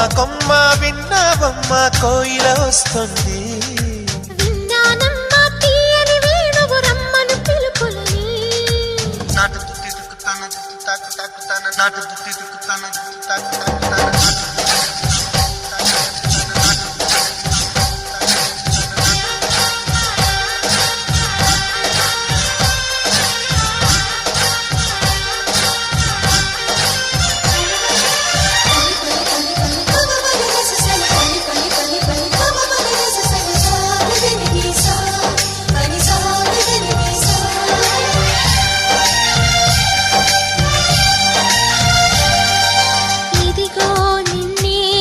కొమ్మ విన్నావమ్మ కోయిల వస్తుంది. విన్నానమ్మా తీయని వేణువు రమ్మను పిలుపులని. నాటు తాకు తాకు తాకు నాటు